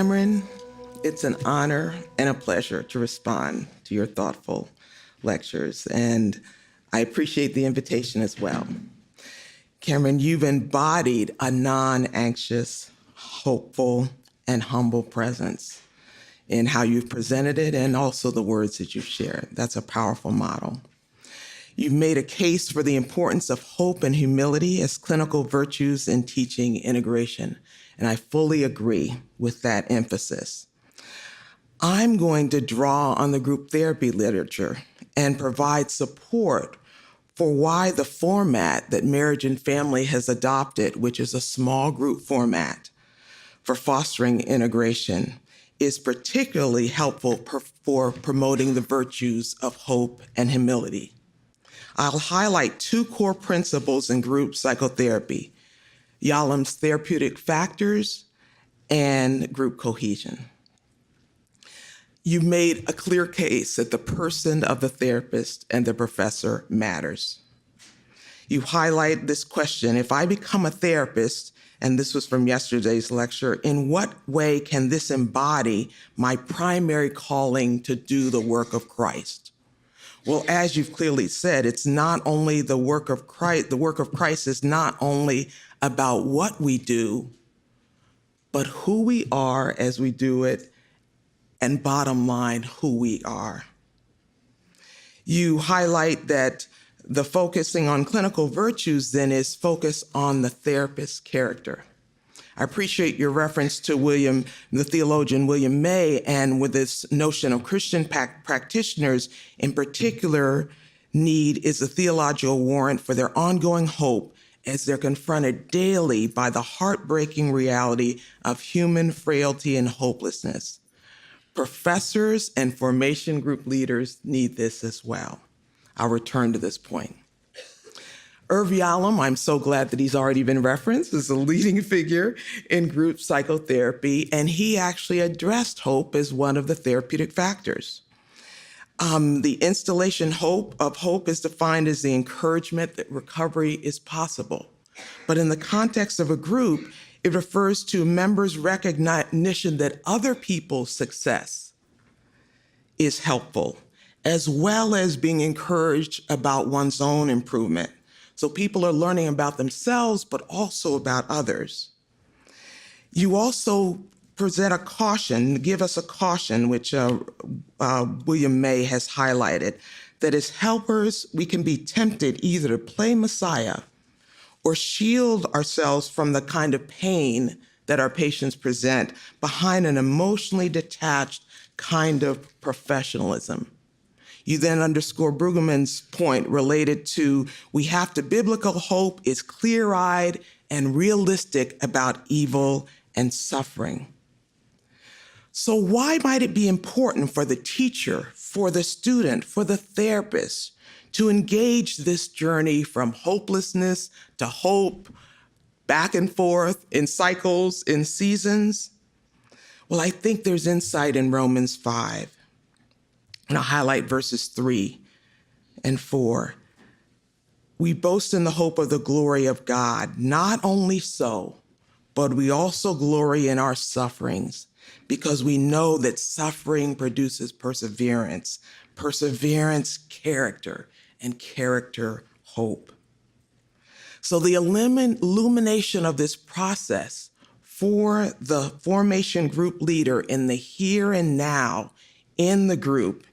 Cameron, it's an honor and a pleasure to respond to your thoughtful lectures, and I appreciate the invitation as well. Cameron, you've embodied a non-anxious, hopeful, and humble presence in how you've presented it and also the words that you've shared. That's a powerful model. You've made a case for the importance of hope and humility as clinical virtues in teaching integration, and I fully agree with that emphasis. I'm going to draw on the group therapy literature and provide support for why the format that Marriage and Family has adopted, which is a small group format for fostering integration, is particularly helpful for promoting the virtues of hope and humility. I'll highlight two core principles in group psychotherapy: Yalom's therapeutic factors and group cohesion. You made a clear case that the person of the therapist and the professor matters. You highlight this question: if I become a therapist, and this was from yesterday's lecture, in what way can this embody my primary calling to do the work of Christ? Well, as you've clearly said, it's not only the work of Christ is not only about what we do, but who we are as we do it, and bottom line, who we are. You highlight that the focusing on clinical virtues then is focused on the therapist's character. I appreciate your reference to the theologian William May, and with this notion of Christian practitioners in particular need is a theological warrant for their ongoing hope as they're confronted daily by the heartbreaking reality of human frailty and hopelessness. Professors and formation group leaders need this as well. I'll return to this point. Irv Yalom, I'm so glad that he's already been referenced as a leading figure in group psychotherapy, and he actually addressed hope as one of the therapeutic factors. The installation of hope is defined as the encouragement that recovery is possible. But in the context of a group, it refers to members' recognition that other people's success is helpful, as well as being encouraged about one's own improvement. So people are learning about themselves, but also about others. You also present a caution, give us a caution, which William May has highlighted, that as helpers, we can be tempted either to play Messiah or shield ourselves from the kind of pain that our patients present behind an emotionally detached kind of professionalism. You then underscore Brueggemann's point related to biblical hope is clear-eyed and realistic about evil and suffering. So why might it be important for the teacher, for the student, for the therapist to engage this journey from hopelessness to hope, back and forth, in cycles, in seasons? Well, I think there's insight in Romans 5. And I'll highlight verses 3 and 4. We boast in the hope of the glory of God. Not only so, but we also glory in our sufferings, because we know that suffering produces perseverance, perseverance, character, and character, hope. So the illumination of this process for the formation group leader in the here and now in the group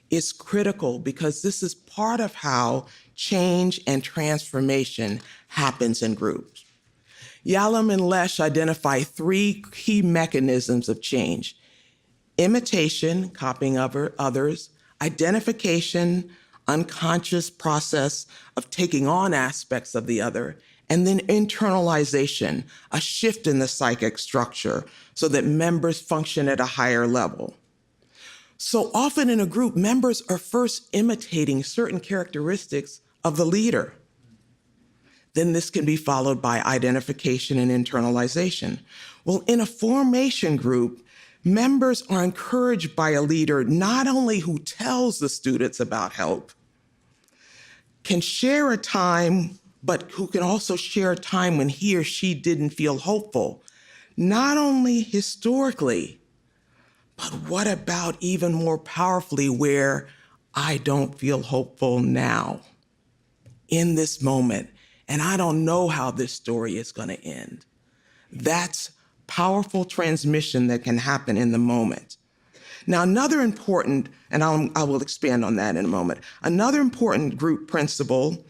is critical, because this is part of how change and transformation happens in groups. Yalom and Lesh identify three key mechanisms of change: imitation, copying of others; identification, unconscious process of taking on aspects of the other; and then internalization, a shift in the psychic structure so that members function at a higher level. So often in a group, members are first imitating certain characteristics of the leader. Then this can be followed by identification and internalization. Well, in a formation group, members are encouraged by a leader not only who tells the students about help, can share a time, but who can also share a time when he or she didn't feel hopeful, not only historically, But what about even more powerfully where I don't feel hopeful now in this moment, and I don't know how this story is going to end? That's powerful transmission that can happen in the moment. Now, another important, and I will expand on that in a moment, another important group principle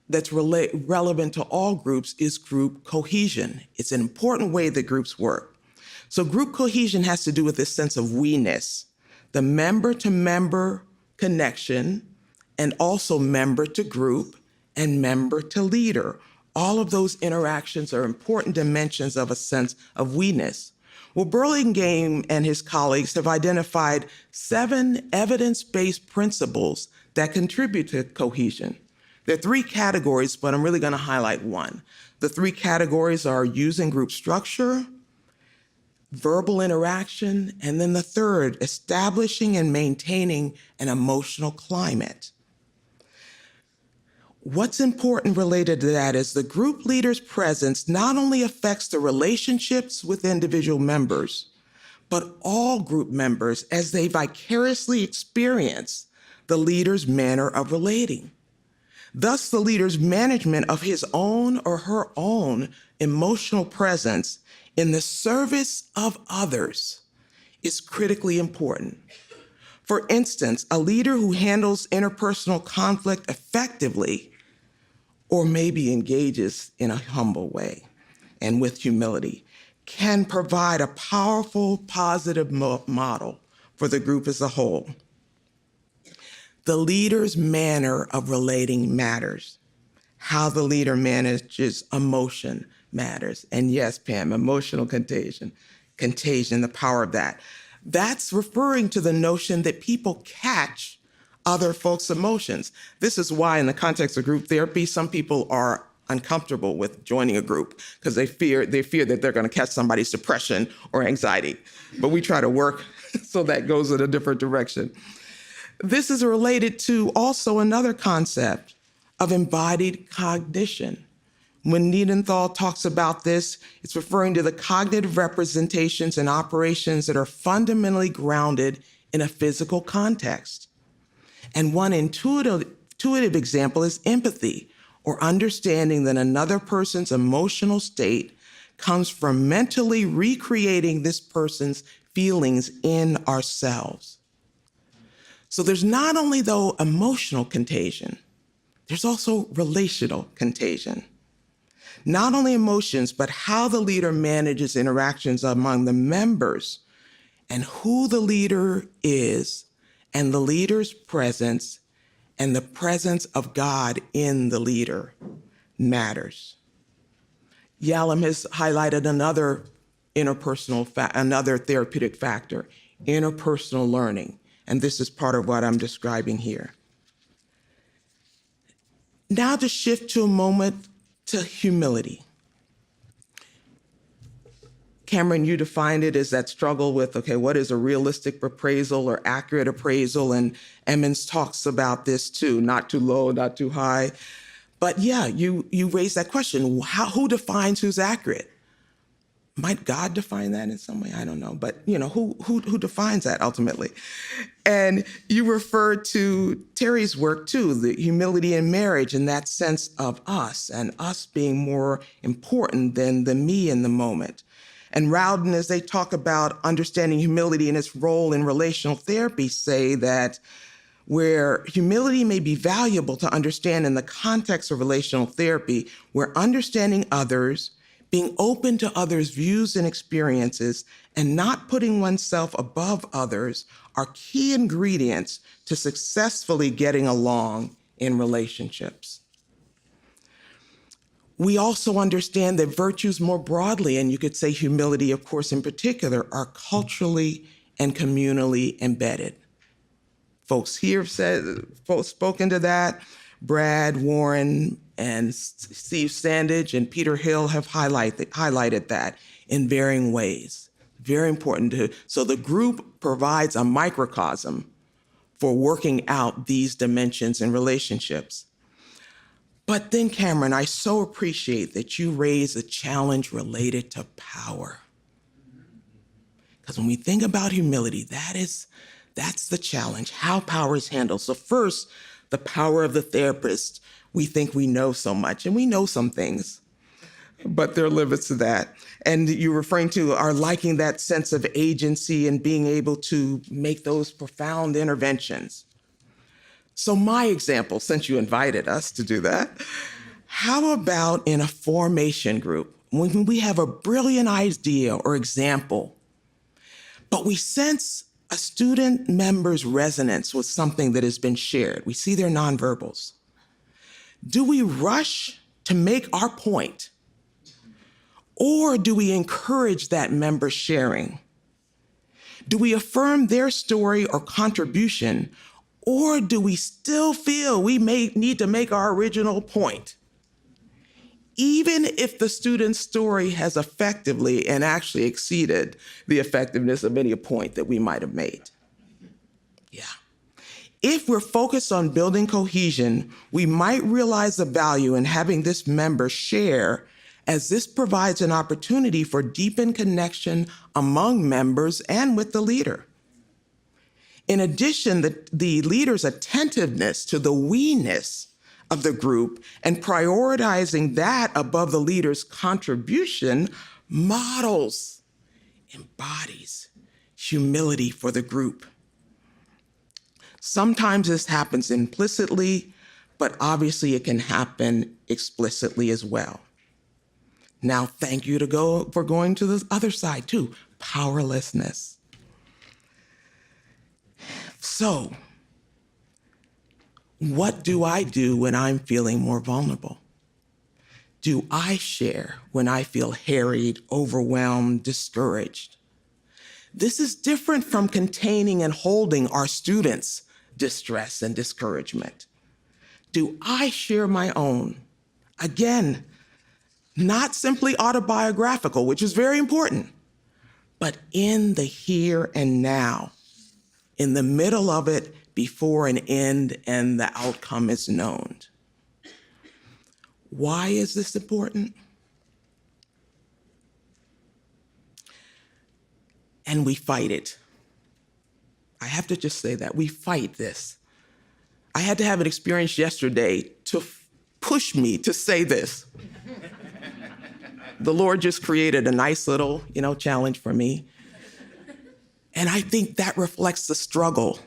that's relevant to all groups is group cohesion. It's an important way that groups work. So group cohesion has to do with this sense of we-ness, the member-to-member connection, and also member to group and member to leader. All of those interactions are important dimensions of a sense of we-ness. Well, Burlingame and his colleagues have identified 7 evidence-based principles that contribute to cohesion. There are 3 categories, but I'm really going to highlight one. The 3 categories are using group structure, verbal interaction, and then the third, establishing and maintaining an emotional climate. What's important related to that is the group leader's presence not only affects the relationships with individual members, but all group members as they vicariously experience the leader's manner of relating. Thus, the leader's management of his own or her own emotional presence in the service of others is critically important. For instance, a leader who handles interpersonal conflict effectively, or maybe engages in a humble way and with humility, can provide a powerful, positive model for the group as a whole. The leader's manner of relating matters. How the leader manages emotion matters. And yes, Pam, emotional contagion, the power of that. That's referring to the notion that people catch other folks' emotions. This is why in the context of group therapy, some people are uncomfortable with joining a group because they fear that they're going to catch somebody's depression or anxiety. But we try to work so that goes in a different direction. This is related to also another concept of embodied cognition. When Niedenthal talks about this, it's referring to the cognitive representations and operations that are fundamentally grounded in a physical context. And one intuitive example is empathy, or understanding that another person's emotional state comes from mentally recreating this person's feelings in ourselves. So there's not only, though, emotional contagion, there's also relational contagion. Not only emotions, but how the leader manages interactions among the members and who the leader is and the leader's presence and the presence of God in the leader matters. Yalom has highlighted another another therapeutic factor, interpersonal learning. And this is part of what I'm describing here. Now to shift to a moment to humility. Cameron, you defined it as that struggle with, okay, what is a realistic appraisal or accurate appraisal? And Emmons talks about this too, not too low, not too high. But yeah, you raised that question, who defines who's accurate? Might God define that in some way? I don't know, but who defines that ultimately? And you referred to Terry's work too, the humility in marriage and that sense of us and us being more important than the me in the moment. And Rowden, as they talk about understanding humility and its role in relational therapy, say that where humility may be valuable to understand in the context of relational therapy, where understanding others, being open to others' views and experiences, and not putting oneself above others are key ingredients to successfully getting along in relationships. We also understand that virtues more broadly, and you could say humility, of course, in particular, are culturally and communally embedded. Folks here have spoken to that. Brad Warren and Steve Sandage and Peter Hill have highlighted that in varying ways. Very important. So the group provides a microcosm for working out these dimensions in relationships. But then, Cameron, I so appreciate that you raise a challenge related to power. Because when we think about humility, that's the challenge, how power is handled. So first, the power of the therapist. We think we know so much, and we know some things, but there are limits to that. And you're referring to our liking that sense of agency and being able to make those profound interventions. So my example, since you invited us to do that, how about in a formation group, when we have a brilliant idea or example, but we sense a student member's resonance with something that has been shared. We see their nonverbals. Do we rush to make our point? Or do we encourage that member sharing? Do we affirm their story or contribution? Or do we still feel we may need to make our original point? Even if the student's story has effectively and actually exceeded the effectiveness of any point that we might have made. Yeah. If we're focused on building cohesion, we might realize the value in having this member share, as this provides an opportunity for deepened connection among members and with the leader. In addition, the leader's attentiveness to the we-ness of the group and prioritizing that above the leader's contribution embodies humility for the group. Sometimes this happens implicitly, but obviously it can happen explicitly as well. Now, thank you for going to the other side too, powerlessness. So, what do I do when I'm feeling more vulnerable? Do I share when I feel harried, overwhelmed, discouraged? This is different from containing and holding our students' distress and discouragement. Do I share my own? Again, not simply autobiographical, which is very important, but in the here and now, in the middle of it, before an end and the outcome is known. Why is this important? And we fight it. I have to just say that we fight this. I had to have an experience yesterday to push me to say this. The Lord just created a nice little, challenge for me. And I think that reflects the struggle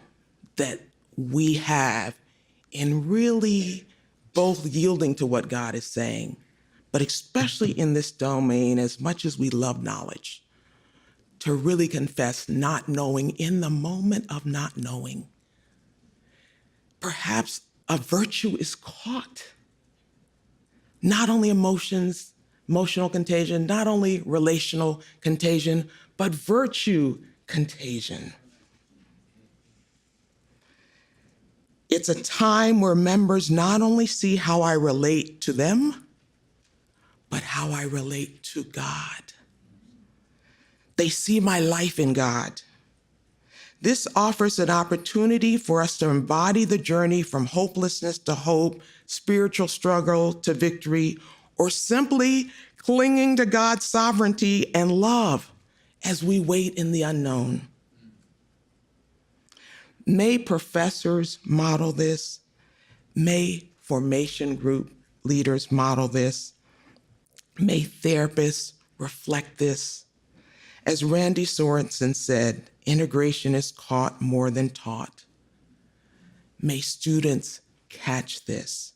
that we have in really both yielding to what God is saying, but especially in this domain, as much as we love knowledge, to really confess not knowing in the moment of not knowing. Perhaps a virtue is caught. Not only emotional contagion, not only relational contagion, but virtue contagion. It's a time where members not only see how I relate to them, but how I relate to God. They see my life in God. This offers an opportunity for us to embody the journey from hopelessness to hope, spiritual struggle to victory, or simply clinging to God's sovereignty and love as we wait in the unknown. May professors model this. May formation group leaders model this. May therapists reflect this. As Randy Sorensen said, integration is caught more than taught. May students catch this.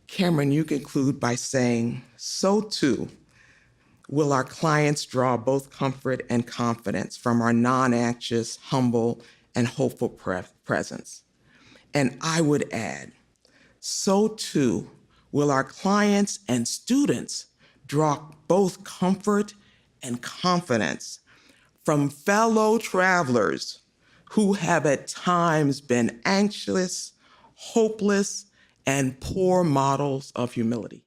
Cameron, you conclude by saying, so too will our clients draw both comfort and confidence from our non-anxious, humble, and hopeful presence. And I would add, so too will our clients and students draw both comfort and confidence from fellow travelers who have at times been anxious, hopeless, and poor models of humility.